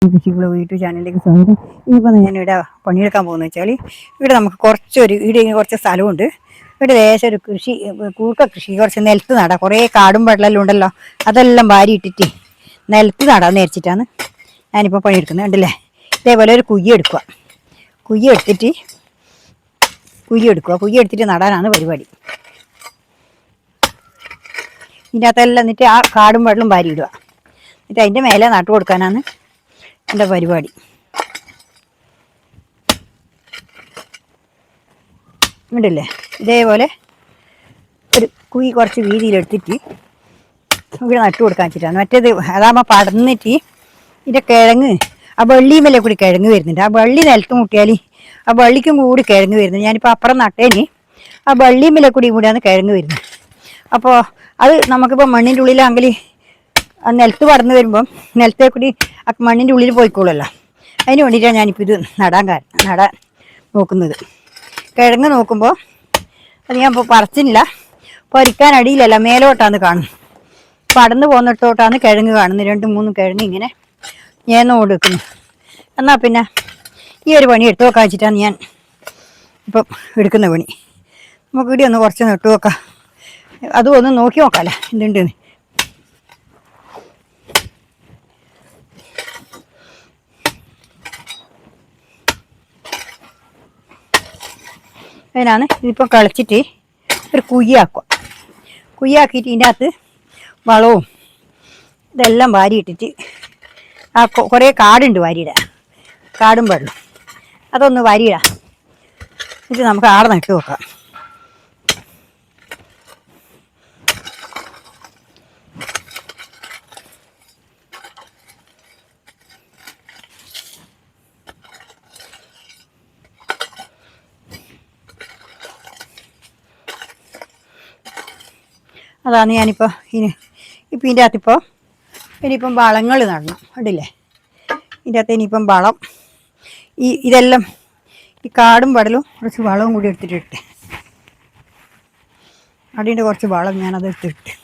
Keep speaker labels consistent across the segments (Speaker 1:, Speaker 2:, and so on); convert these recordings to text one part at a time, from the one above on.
Speaker 1: കൃഷിക്കുള്ള YouTube ചാനലിലേക്ക് സ്വാഗതം. ഇനിയിപ്പോൾ ഞാനിവിടെ പണിയെടുക്കാൻ പോകുന്നത് വെച്ചാൽ ഇവിടെ നമുക്ക് ഇവിടെ കുറച്ച് സ്ഥലമുണ്ട്. ഇവിടെ ലേശം ഒരു കൃഷി കുറച്ച് നിലത്ത് നടാം. കുറേ കാടും വെള്ളമെല്ലാം ഉണ്ടല്ലോ, അതെല്ലാം വാരി ഇട്ടിട്ട് നിലത്ത് നടാന്ന് വിചാരിച്ചിട്ടാണ് ഞാനിപ്പോൾ പണിയെടുക്കുന്നത്. കണ്ടില്ലേ, ഇതേപോലെ ഒരു കുയ്യ എടുക്കുക. കുയ്യ എടുത്തിട്ട് നടാനാണ് പരിപാടി. ഇതിൻ്റെ അകത്തെല്ലാം എന്നിട്ട് ആ കാടും വെള്ളം വാരി ഇടുക. എന്നിട്ട് അതിൻ്റെ മേലെ നട്ടു കൊടുക്കാനാണ് എൻ്റെ പരിപാടി. ഉണ്ടല്ലേ, ഇതേപോലെ ഒരു കുഴി കുറച്ച് വീതിയിലെടുത്തിട്ട് ഇവിടെ നട്ടു കൊടുക്കാൻ വെച്ചിട്ടാണ്. മറ്റേത് അതാകുമ്പോൾ പടർന്നിട്ട് ഇതിൻ്റെ കിഴങ്ങ് ആ വള്ളിമേലെ കൂടി കിഴങ്ങ് വരുന്നുണ്ട്. ആ വള്ളി നിലത്ത് മുട്ടിയാൽ ആ വള്ളിക്കും കൂടി കിഴങ്ങ് വരുന്നത്. ഞാനിപ്പോൾ അപ്പുറം നട്ടേന് ആ വള്ളിമേലെ കൂടിയാണ് കിഴങ്ങ് വരുന്നത്. അപ്പോൾ അത് നമുക്കിപ്പോൾ മണ്ണിൻ്റെ ഉള്ളിലാണെങ്കിൽ ആ നിലത്ത് പടർന്ന് വരുമ്പം നിലത്തെ കൂടി ആ മണ്ണിൻ്റെ ഉള്ളിൽ പോയിക്കോളല്ലോ. അതിന് വേണ്ടിയിട്ടാണ് ഞാനിപ്പോൾ ഇത് നടാൻ നോക്കുന്നത്. കിഴങ്ങ് നോക്കുമ്പോൾ അത് ഞാൻ ഇപ്പോൾ പറിച്ചില്ല, പറിക്കാൻ അടിയിലല്ല മേലോട്ടാണ് കാണുന്നത്. പടർന്ന് പോന്നിടത്തോട്ടാണ് കിഴങ്ങ് കാണുന്നത്. 2-3 കിഴങ്ങ് ഇങ്ങനെ ഞാൻ കൊടുക്കുന്നു. എന്നാൽ പിന്നെ ഈ ഒരു പണി എടുത്തു നോക്കാൻ വെച്ചിട്ടാണ് ഞാൻ ഇപ്പം എടുക്കുന്ന പണി. നമുക്ക് ഇവിടെ ഒന്ന് കുറച്ച് നട്ടു നോക്കാം. അതും ഒന്ന് നോക്കി നോക്കാമല്ലോ എന്തുണ്ടെന്ന്. അതിനാണ് ഇതിപ്പോൾ കളിച്ചിട്ട് ഒരു കുയ്യാക്കിയിട്ട് ഇതിൻ്റെ അകത്ത് വളവും ഇതെല്ലാം വാരിയിട്ടിട്ട് ആ കുറേ കാടുണ്ട് വാരിയിടാൻ, കാടും വെള്ളം അതൊന്ന് വാരിയിടാം. എന്നിട്ട് നമുക്ക് ആടെ നട്ട് നോക്കാം. അതാണ് ഞാനിപ്പോൾ ഇതിൻ്റെ അകത്തിപ്പോൾ ഇനിയിപ്പം വളങ്ങൾ നടണം. കണ്ടില്ലേ, ഇതിൻ്റെ അകത്ത് ഇനിയിപ്പം വളം ഇതെല്ലാം ഈ കാടും പടലും കുറച്ച് വളവും കൂടി എടുത്തിട്ടിട്ട് അടിയുടെ കുറച്ച് വളം ഞാനത് എടുത്തിട്ട്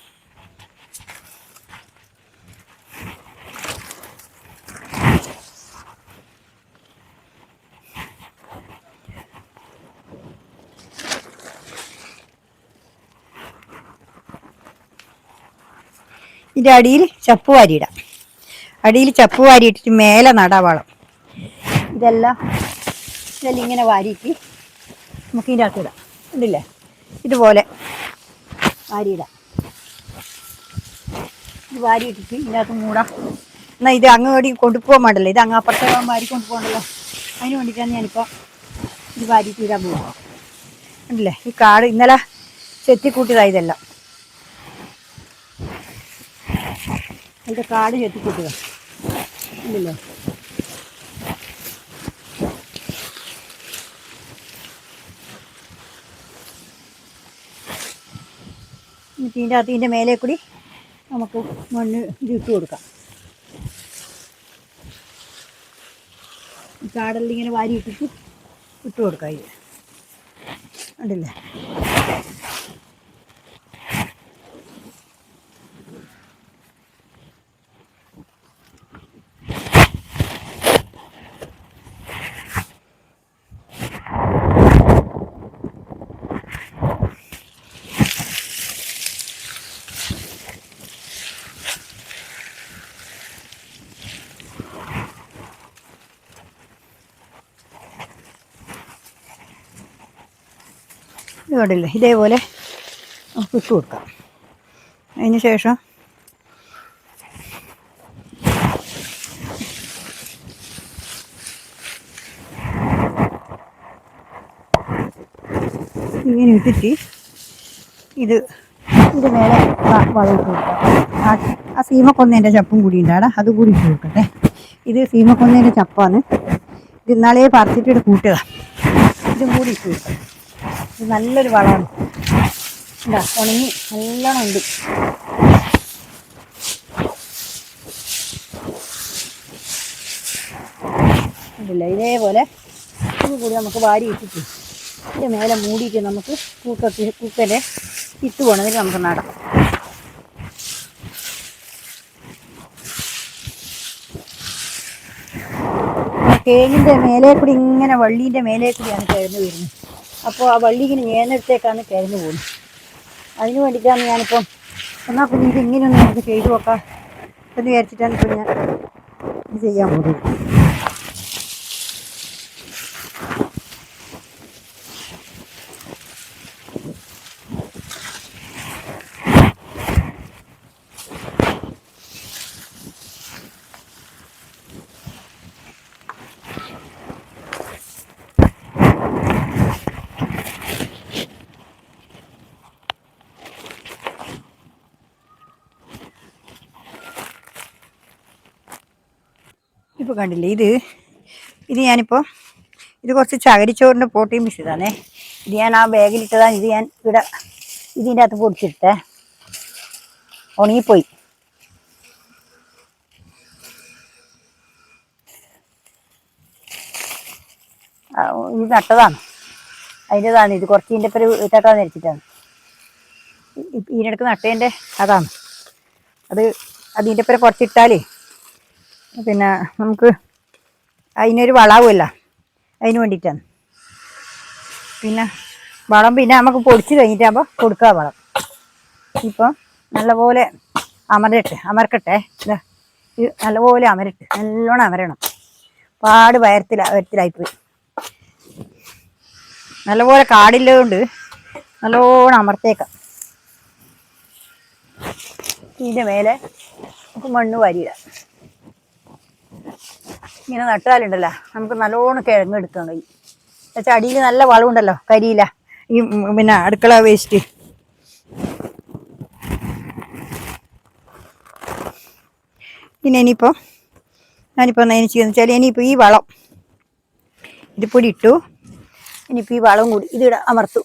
Speaker 1: ഇതിൻ്റെ അടിയിൽ ചപ്പ് വാരിയിടാം. അടിയിൽ ചപ്പ് വാരിയിട്ടിട്ട് മേലെ നടാ വളം. ഇതെല്ലാം ഇങ്ങനെ വാരിയിട്ട് നമുക്ക് ഇതിൻ്റെ അകത്ത് ഇടാം. ഉണ്ടല്ലേ, ഇതുപോലെ വാരിയിടാം. ഇത് വാരിയിട്ടിട്ട് ഇതിൻ്റെ അകത്ത് മൂടാം. എന്നാൽ ഇത് അങ്ങ് വേണ്ടി കൊണ്ടുപോകാൻ വേണ്ടല്ലോ, ഇത് അങ്ങ് അപ്പുറത്തെ വാരി കൊണ്ടുപോകണ്ടല്ലോ. അതിന് വേണ്ടിയിട്ടാണ് ഞാനിപ്പോൾ ഇത് വാരിയിട്ട് ഇടാൻ പോകുക. ഉണ്ടല്ലേ, ഈ കാട് ഇന്നലെ ചെത്തിക്കൂട്ടിയതാണ് ഇതെല്ലാം. അതിൻ്റെ കാട് ചെത്തിക്കൂട്ടുക ഇല്ലല്ലോ. ഇതിൻ്റെ അകത്ത് ഇതിൻ്റെ മേലെ കൂടി നമുക്ക് മണ്ണ് ഇട്ട് കൊടുക്കാം. കാടെല്ലാം ഇങ്ങനെ വാരി ഇട്ടിട്ട് ഇട്ട് കൊടുക്കാം. ഇത് ഉണ്ടല്ലേ, ഇത് കണ്ടില്ലേ, ഇതേപോലെ നമുക്ക് ഇട്ട് കൊടുക്കാം. അതിന് ശേഷം ഇങ്ങനെ ഇട്ടിട്ട് ഇതിൻ്റെ മേലെ വളം ഇട്ട് കൊടുക്കാം. ആ സീമക്കൊന്നേൻ്റെ ചപ്പും കൂടി ഉണ്ടാടാ, അത് കൂടി ഇട്ട് കൊടുക്കട്ടെ. ഇത് സീമക്കൊന്നേൻ്റെ ചപ്പാണ്. ഇത് ഇന്നാളേ പറിച്ചിട്ട് കൂട്ടുക. ഇതും കൂടി ഇട്ട് കൊടുക്കാം. ഇത് നല്ലൊരു വളമാണ്. എന്താ ഉണങ്ങി നല്ലോണം ഉണ്ട്. ഇല്ല, ഇതേപോലെ ഇത് കൂടി നമുക്ക് വാരി ഇട്ടിട്ട് ഇതിൻ്റെ മേലെ മൂടിയിട്ട് നമുക്ക് കുക്കൻ്റെ ഇട്ട് പോകണമെങ്കിൽ നമുക്ക് നടാം. കേങ്ങിൻ്റെ മേലെ കൂടി ഇങ്ങനെ വള്ളീൻ്റെ മേലെ കൂടിയാണ് കിഴങ്ങ് വരുന്നത്. അപ്പോൾ ആ വള്ളി ഇങ്ങനെ നേരെടുത്തേക്കാണ് കിഴങ്ങ് പോകുന്നത്. അതിന് വേണ്ടിയിട്ടാണ് ഞാനിപ്പം എന്നാൽ പിന്നെ ഇത് ഇങ്ങനെയൊന്നും നമുക്ക് ചെയ്തു നോക്കാം എന്ന് വിചാരിച്ചിട്ടാണ് ഇപ്പോൾ ഞാൻ ഇത് ചെയ്യാൻ പോകുന്നത്. ഇപ്പോൾ കണ്ടില്ലേ, ഇത് ഞാനിപ്പോൾ ഇത് കുറച്ച് ചകിരിച്ചോറിൻ്റെ പോട്ടിയും മിക്സ് ചെയ്താണേ. ഇത് ഞാൻ ആ ബാഗിലിട്ടതാണ്. ഇത് ഞാൻ ഇവിടെ ഇതിൻ്റെ അകത്ത് പൊടിച്ചിട്ടേ ഉണങ്ങിപ്പോയി. ഇത് നട്ടതാണ്, അതിൻ്റെതാണ്. ഇത് കുറച്ച് ഇതിൻ്റെ പേര് ഇട്ടാക്കാൻ ധരിച്ചിട്ടാണ്. ഇതിനിടക്ക് നട്ടതിൻ്റെ അതാണ്. അതിൻ്റെ പേര് കുറച്ചിട്ടാലേ പിന്നെ നമുക്ക് അതിനൊരു വളാവുമല്ല, അതിന് വേണ്ടിയിട്ടാണ്. പിന്നെ വളം പിന്നെ നമുക്ക് പൊടിച്ച് കഴിഞ്ഞിട്ടാകുമ്പോൾ കൊടുക്കുക വളം. ഇപ്പം നല്ലപോലെ അമർക്കട്ടെ. ഇതാ ഇത് നല്ലപോലെ നല്ലോണം അമരണം. പാട് വരത്തിലായിപ്പോയി. നല്ലപോലെ കാടില്ലതുകൊണ്ട് നല്ലോണം അമർത്തേക്കാം. ഇതിൻ്റെ മേലെ നമുക്ക് മണ്ണ് വാരിയിടാം. ഇങ്ങനെ നട്ടാലുണ്ടല്ലോ നമുക്ക് നല്ലോണം കിഴങ്ങ് എടുക്കാൻ കഴിയും. എന്നുവെച്ചാൽ അടിയിൽ നല്ല വളമുണ്ടല്ലോ, കരിയില, ഈ പിന്നെ അടുക്കള വേസ്റ്റ്. പിന്നെ ഞാനിപ്പോൾ എന്നാ ചെയ്യുന്നത് വെച്ചാൽ ഇനിയിപ്പോൾ ഈ വളം ഇതിപ്പൊടി ഇട്ടു. ഇനിയിപ്പോൾ ഈ വളവും കൂടി ഇതിവിടെ അമർത്തു.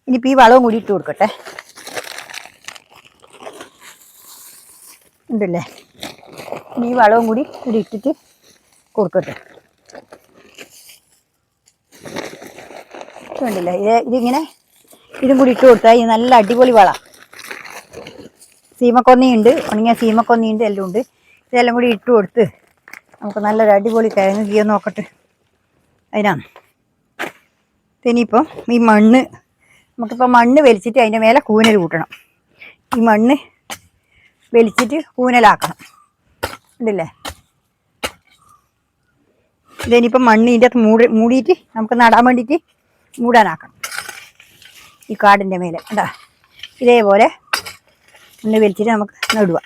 Speaker 1: ഇനിയിപ്പോൾ ഈ വളവും കൂടി ഇട്ട് കൊടുക്കട്ടെ. ഉണ്ടല്ലേ, ഇനി ഈ വളവും കൂടി ഇവിടെ ഇട്ടിട്ട് കൊടുക്കട്ടെ. ഉണ്ടല്ലേ, ഇതിങ്ങനെ ഇതും കൂടി ഇട്ട് കൊടുത്താൽ ഈ നല്ല അടിപൊളി വളം. സീമക്കൊന്നിയുണ്ട്, ഉണങ്ങിയ സീമക്കൊന്നിയുണ്ട്, എല്ലാം ഉണ്ട്. ഇതെല്ലാം കൂടി ഇട്ട് കൊടുത്ത് നമുക്ക് നല്ലൊരു അടിപൊളി കിഴങ്ങ് ചെയ്യാൻ നോക്കട്ടെ. അതിനാണ് ഇനിയിപ്പം ഈ മണ്ണ് നമുക്കിപ്പോൾ മണ്ണ് വലിച്ചിട്ട് അതിൻ്റെ മേലെ കൂനൽ കൂട്ടണം. ഈ മണ്ണ് വലിച്ചിട്ട് കൂനലാക്കണം. ഉണ്ടല്ലേ, ഇതിനിപ്പം മണ്ണ് ഇതിൻ്റെ അകത്ത് മൂടിയിട്ട് നമുക്ക് നടാൻ വേണ്ടിയിട്ട് മൂടാനാക്കണം. ഈ കാടിൻ്റെ മേലെ എന്താ ഇതേപോലെ മണ്ണ് വലിച്ചിട്ട് നമുക്ക് നടുക.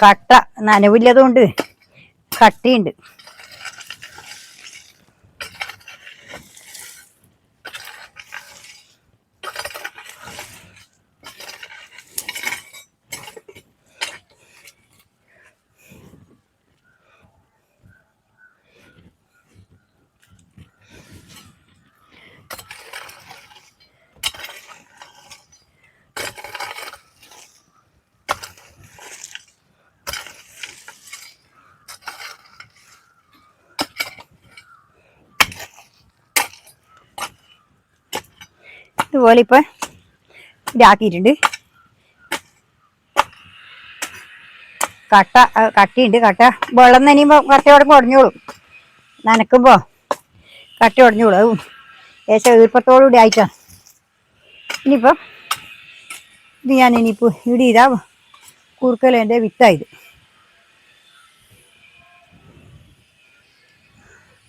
Speaker 1: കട്ട നനവില്ലതുകൊണ്ട് കട്ടിയുണ്ട്. ഇതുപോലെ ഇപ്പം ഇതാക്കിയിട്ടുണ്ട്. കട്ടിയുണ്ട്. വെള്ളം നനയുമ്പോൾ കട്ടയോടെ ഉടഞ്ഞോളും. നനക്കുമ്പോൾ കട്ട ഉടഞ്ഞോളും. അതും ഏകദേശം ഈർപ്പത്തോടുകൂടി ആയിട്ടാണ്. ഇനിയിപ്പം ഇത് ഞാൻ ഇനിയിപ്പോൾ ഇവിടെ ഇതാ കൂർക്കലേൻ്റെ വിത്തായത്.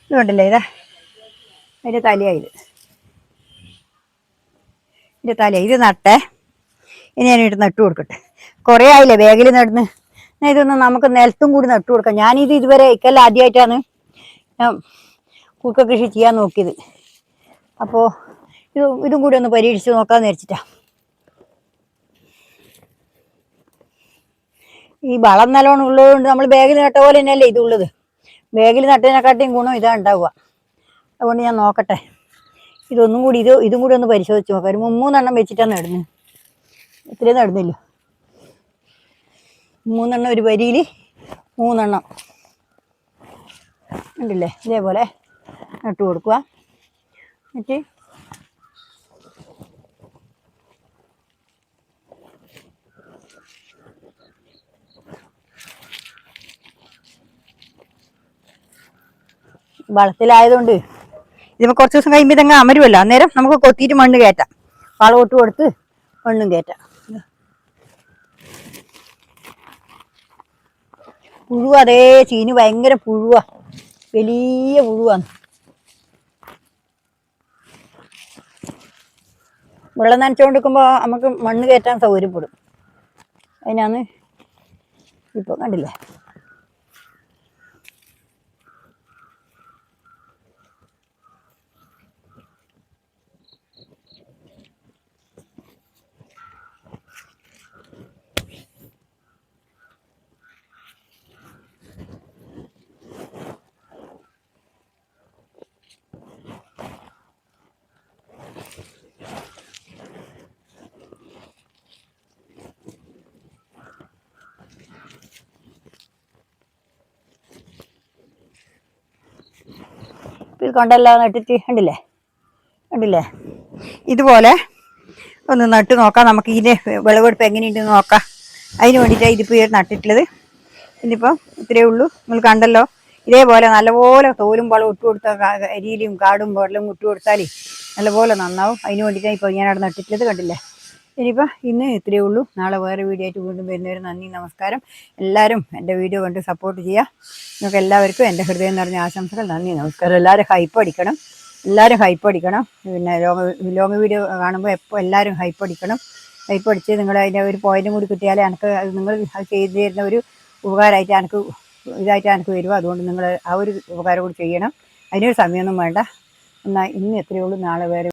Speaker 1: ഇതുകൊണ്ടല്ലേ ഇതാ അതിൻ്റെ തലയായത്. ഇതിൻ്റെ തല ഇത് നട്ടേ. ഇനി ഞാനിട്ട് നട്ടു കൊടുക്കട്ടെ. കുറേ ആയില്ലേ ബാഗിൽ നടന്ന്. ഇതൊന്നും നമുക്ക് നിലത്തും കൂടി നട്ടു കൊടുക്കാം. ഞാനിത് ഇതുവരെ ഇക്കെല്ലാം ആദ്യമായിട്ടാണ് ഞാൻ കൂർക്ക കൃഷി ചെയ്യാൻ നോക്കിയത്. അപ്പോൾ ഇതും കൂടി ഒന്ന് പരീക്ഷിച്ച് നോക്കാമെന്ന് വിചാരിച്ചിട്ടാ. ഈ വളം നല്ലോണം ഉള്ളതുകൊണ്ട് നമ്മൾ ബാഗിൽ നട്ട പോലെ തന്നെയല്ലേ ഇതുള്ളത്. ബാഗിൽ നട്ടതിനെക്കാട്ടിയും ഗുണം ഇതാ ഉണ്ടാവുക. അതുകൊണ്ട് ഞാൻ നോക്കട്ടെ. ഇതും കൂടി ഒന്ന് പരിശോധിച്ച് നോക്കാം. ഒരു 3 വെച്ചിട്ടാണ് നടുന്നത്. ഇത്രയും നടുന്നില്ല. 3 ഒരു വരിയിൽ 3 ഉണ്ടല്ലേ, ഇതേപോലെ നട്ടു കൊടുക്കുക. എന്നിട്ട് വളത്തിലായതുകൊണ്ട് ഇതിപ്പോൾ കുറച്ച് ദിവസം കഴിയുമ്പോൾ ഇതങ്ങ് അമരുമല്ലോ, അന്നേരം നമുക്ക് കൊത്തിയിട്ട് മണ്ണ് കയറ്റാം. വളമിട്ട് കൊടുത്ത് മണ്ണും കയറ്റാം. പുഴുവ, അതേ ചീന് ഭയങ്കര പുഴുവാ, വലിയ പുഴുവാണ്. വെള്ളം നനച്ചുകൊണ്ടിരിക്കുമ്പോൾ നമുക്ക് മണ്ണ് കയറ്റാൻ സൗകര്യപ്പെടും. അതിനാണ് ഇപ്പോൾ കണ്ടില്ലേ. ഇത് കൊണ്ടെല്ലാം നട്ടിട്ട് കണ്ടില്ലേ ഇതുപോലെ ഒന്ന് നട്ട് നോക്കാം. നമുക്ക് ഇതിൻ്റെ വിളവെടുപ്പ് എങ്ങനെയുണ്ടെന്ന് നോക്കാം. അതിന് വേണ്ടിയിട്ടാണ് ഇതിപ്പോൾ നട്ടിട്ടുള്ളത്. ഇനിയിപ്പോൾ ഇത്രയേ ഉള്ളൂ. നിങ്ങൾ കണ്ടല്ലോ, ഇതേപോലെ നല്ലപോലെ തോലും വളം ഇട്ട് കൊടുത്താൽ, അരിയിലും കാടും വെള്ളവും ഇട്ട് കൊടുത്താൽ നല്ലപോലെ നന്നാവും. അതിന് വേണ്ടിയിട്ടാണ് ഇപ്പോൾ ഞാൻ അവിടെ നട്ടിട്ടുള്ളത്. കണ്ടില്ലേ. ഇനിയിപ്പോൾ ഇന്ന് ഇത്രയേ ഉള്ളൂ. നാളെ വേറെ വീഡിയോ ആയിട്ട് വീണ്ടും വരുന്നവരെ നന്ദി, നമസ്കാരം. എല്ലാവരും എൻ്റെ വീഡിയോ കണ്ട് സപ്പോർട്ട് ചെയ്യുക. നിങ്ങൾക്ക് എല്ലാവർക്കും എൻ്റെ ഹൃദയം നിറഞ്ഞ ആശംസകൾ. നന്ദി, നമസ്കാരം. എല്ലാവരും ഹൈപ്പ് അടിക്കണം. പിന്നെ ലോങ് വീഡിയോ കാണുമ്പോൾ എപ്പോൾ എല്ലാവരും ഹൈപ്പ് അടിക്കണം. ഹൈപ്പ് അടിച്ച് നിങ്ങൾ അതിൻ്റെ ഒരു പോയിന്റും കൂടി കിട്ടിയാലേ എനിക്ക് നിങ്ങൾ അത് ചെയ്തു തരുന്ന ഒരു ഉപകാരമായിട്ട് എനിക്ക് വരും. അതുകൊണ്ട് നിങ്ങൾ ആ ഒരു ഉപകാരം കൂടി ചെയ്യണം. അതിനൊരു സമയമൊന്നും വേണ്ട. എന്നാൽ ഇന്ന് എത്രയേ ഉള്ളൂ. നാളെ വേറെ